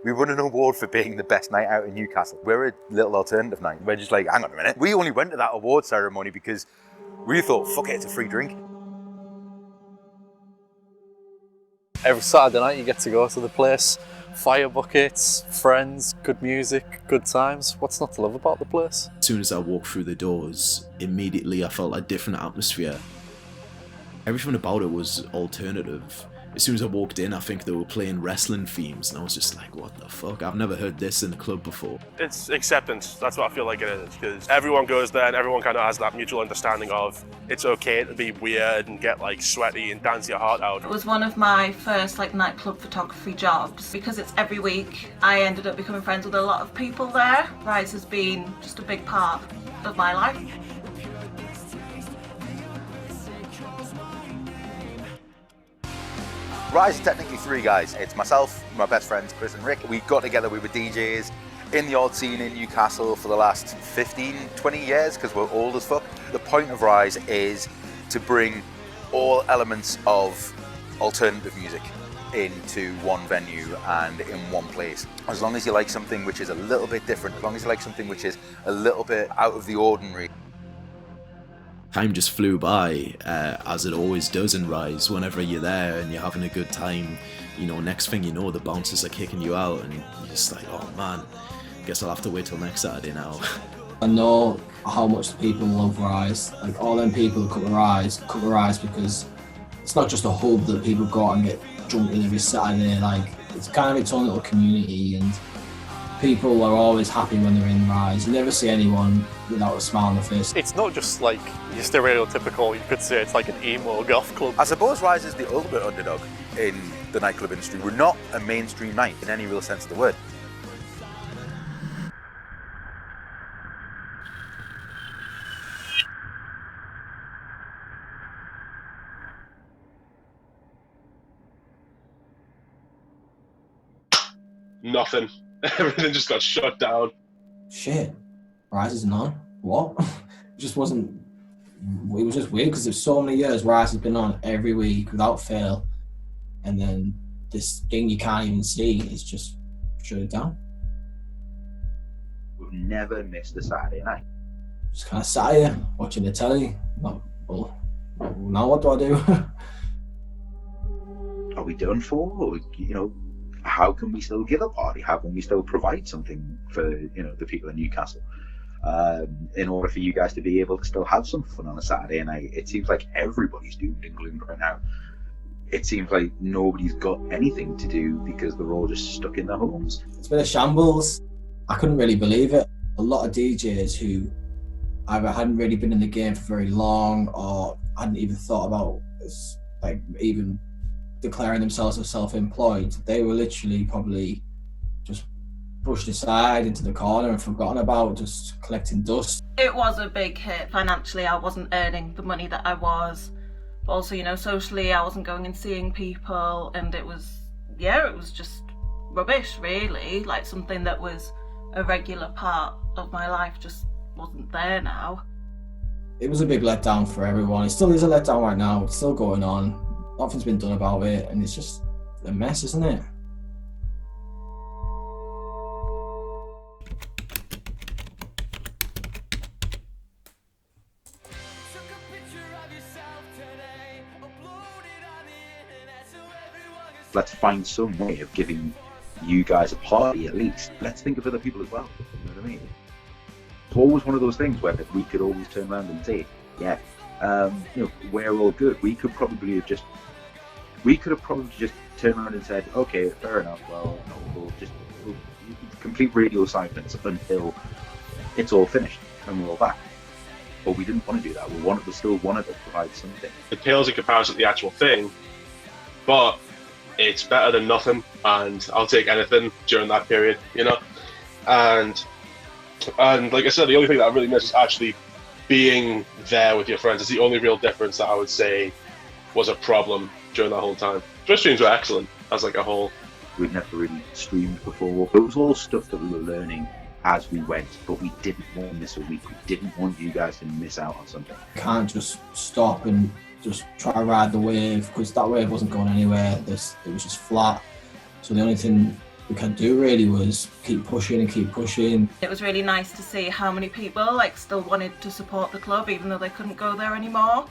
We won an award for being the best night out in Newcastle. We're a little alternative night. We're just like, hang on a minute. We only went to that award ceremony because we thought, fuck it, it's a free drink. Every Saturday night you get to go to the place, fire buckets, friends, good music, good times. What's not to love about the place? As soon as I walked through the doors, immediately I felt a different atmosphere. Everything about it was alternative. As soon as I walked in, I think they were playing wrestling themes, and I was just like, what the fuck? I've never heard this in a club before. It's acceptance. That's what I feel like it is, because everyone goes there and everyone kind of has that mutual understanding of it's okay to be weird and get like sweaty and dance your heart out. It was one of my first like nightclub photography jobs. Because it's every week, I ended up becoming friends with a lot of people there. Rise has been just a big part of my life. Rise is technically three guys. It's myself, my best friends, Chris and Rick. We got together, we were DJs in the odd scene in Newcastle for the last 15, 20 years because we're old as fuck. The point of Rise is to bring all elements of alternative music into one venue and in one place. As long as you like something which is a little bit different, as long as you like something which is a little bit out of the ordinary. Time just flew by, as it always does in Rise. Whenever you're there and you're having a good time, you know, next thing you know, the bouncers are kicking you out and you're just like, oh man, guess I'll have to wait till next Saturday now. I know how much the people love Rise. Like all them people who come to Rise because it's not just a hub that people go out and get drunk in every Saturday. Like it's kind of its own little community, and people are always happy when they're in Rise. You never see anyone without a smile on their face. It's not just like your stereotypical, you could say it's like an emo goth club. I suppose Rise is the ultimate underdog in the nightclub industry. We're not a mainstream night in any real sense of the word. Nothing. Everything just got shut down. Shit, Rise isn't on. What? It just wasn't. It was just weird because there's so many years Rise has been on every week without fail, and then this thing you can't even see is just shut it down. We've never missed a Saturday night. Just kind of sat here watching the telly. Well, now what do I do? Are we done for? Or, you know, how can we still give a party? How can we still provide something for, you know, the people in Newcastle? In order for you guys to be able to still have some fun on a Saturday night. It seems like everybody's doomed and gloomed right now. It seems like nobody's got anything to do because they're all just stuck in their homes. It's been a shambles. I couldn't really believe it. A lot of DJs who either hadn't really been in the game for very long or hadn't even thought about like even declaring themselves as self-employed, they were literally probably just pushed aside into the corner and forgotten about, just collecting dust. It was a big hit. Financially, I wasn't earning the money that I was. But also, you know, socially, I wasn't going and seeing people, and it was just rubbish, really. Like something that was a regular part of my life just wasn't there now. It was a big letdown for everyone. It still is a letdown right now. It's still going on. Nothing's been done about it, and it's just a mess, isn't it? Let's find some way of giving you guys a party at least. Let's think of other people as well. You know what I mean? It's always one of those things where we could always turn around and say, yeah, you know, we're all good. We could have probably just turned around and said, okay, fair enough. Well, no, we'll complete radio silence until it's all finished and we're all back. But we didn't want to do that. We still wanted to provide something. It pales in comparison to the actual thing, but it's better than nothing, and I'll take anything during that period, you know. And like I said, the only thing that I really miss is actually being there with your friends. It's the only real difference that I would say was a problem during that whole time. Twitch streams were excellent as like a whole. We'd never really streamed before. It was all stuff that we were learning as we went, but we didn't want to miss a week. We didn't want you guys to miss out on something. Can't just stop and just try to ride the wave, because that wave wasn't going anywhere. It was just flat. So the only thing we could do really was keep pushing and keep pushing. It was really nice to see how many people like still wanted to support the club even though they couldn't go there anymore.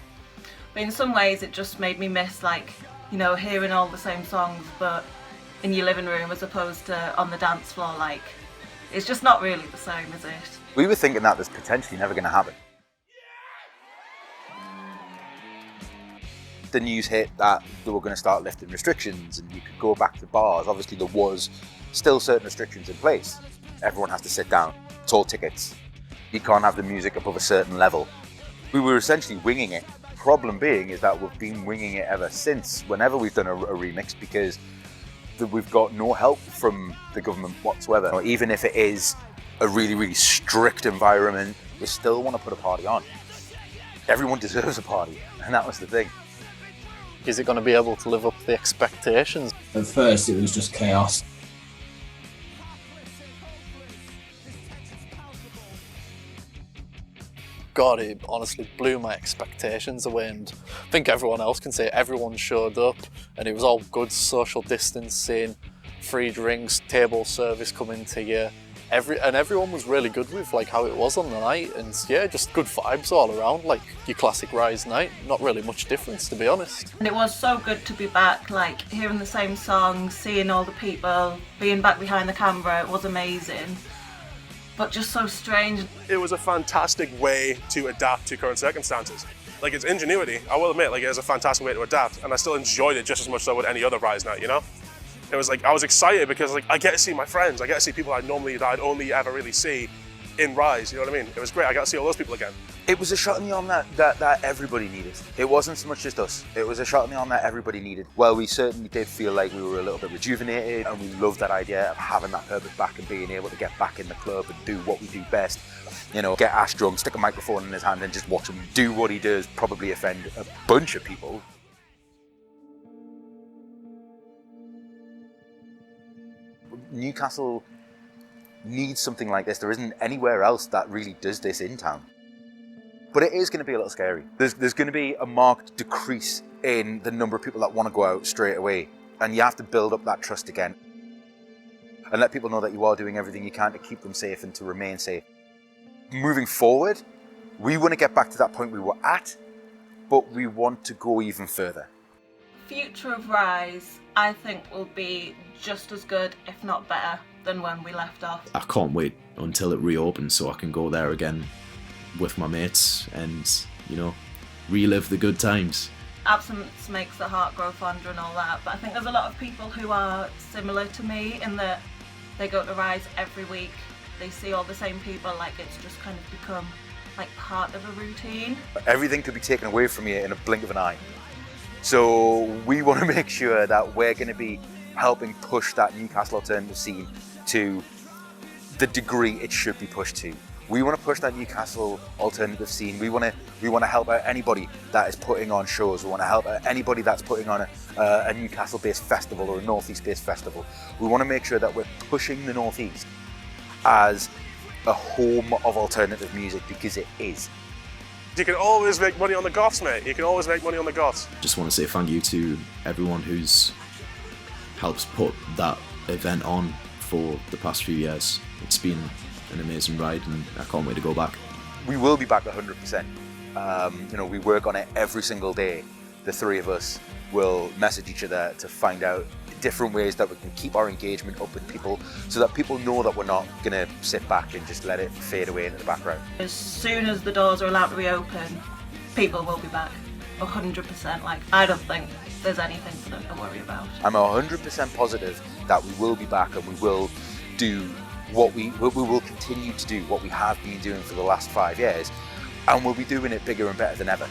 But in some ways it just made me miss, like, you know, hearing all the same songs but in your living room as opposed to on the dance floor. Like, it's just not really the same, is it? We were thinking that that's potentially never going to happen. The news hit that they were going to start lifting restrictions and you could go back to bars. Obviously there was still certain restrictions in place. Everyone has to sit down, it's all tickets. You can't have the music above a certain level. We were essentially winging it. Problem being is that we've been winging it ever since, whenever we've done a remix, because we've got no help from the government whatsoever. Even if it is a really, really strict environment, we still want to put a party on. Everyone deserves a party, and that was the thing. Is it going to be able to live up to the expectations? At first it was just chaos. God, it honestly blew my expectations away, and I think everyone else can say everyone showed up and it was all good social distancing, free drinks, table service coming to you. Everyone was really good with like how it was on the night, and yeah, just good vibes all around, like your classic Rise night. Not really much difference, to be honest. And it was so good to be back, like hearing the same songs, seeing all the people, being back behind the camera. It was amazing, but just so strange. It was a fantastic way to adapt to current circumstances. Like, it's ingenuity, I will admit, like, it was a fantastic way to adapt, and I still enjoyed it just as much as I would any other Rise night, you know? It was like, I was excited because like I get to see my friends, I get to see people that I'd only ever really see in Rise, you know what I mean? It was great, I got to see all those people again. It was a shot in the arm that everybody needed. It wasn't so much just us. It was a shot in the arm that everybody needed. Well, we certainly did feel like we were a little bit rejuvenated, and we loved that idea of having that purpose back and being able to get back in the club and do what we do best. You know, get Ash drunk, stick a microphone in his hand and just watch him do what he does, probably offend a bunch of people. Newcastle needs something like this. There isn't anywhere else that really does this in town. But it is going to be a little scary. There's going to be a marked decrease in the number of people that want to go out straight away. And you have to build up that trust again. And let people know that you are doing everything you can to keep them safe and to remain safe. Moving forward, we want to get back to that point we were at, but we want to go even further. Future of Rise, I think, will be just as good, if not better, than when we left off. I can't wait until it reopens so I can go there again with my mates and, you know, relive the good times. Absence makes the heart grow fonder and all that, but I think there's a lot of people who are similar to me in that they go to Rise every week, they see all the same people, like it's just kind of become like part of a routine. Everything could be taken away from you in a blink of an eye. So we want to make sure that we're going to be helping push that Newcastle alternative scene to the degree it should be pushed to. We want to push that Newcastle alternative scene. We want to help out anybody that is putting on shows. We want to help out anybody that's putting on a Newcastle-based festival or a Northeast-based festival. We want to make sure that we're pushing the Northeast as a home of alternative music, because it is. You can always make money on the goths, mate. You can always make money on the goths. Just want to say thank you to everyone who's helps put that event on for the past few years. It's been an amazing ride and I can't wait to go back. We will be back 100%. You know, we work on it every single day. The three of us will message each other to find out different ways that we can keep our engagement up with people so that people know that we're not going to sit back and just let it fade away into the background. As soon as the doors are allowed to reopen, people will be back 100%. Like, I don't think there's anything for them to worry about. I'm 100% positive that we will be back and we will do what we will continue to do what we have been doing for the last 5 years, and we'll be doing it bigger and better than ever.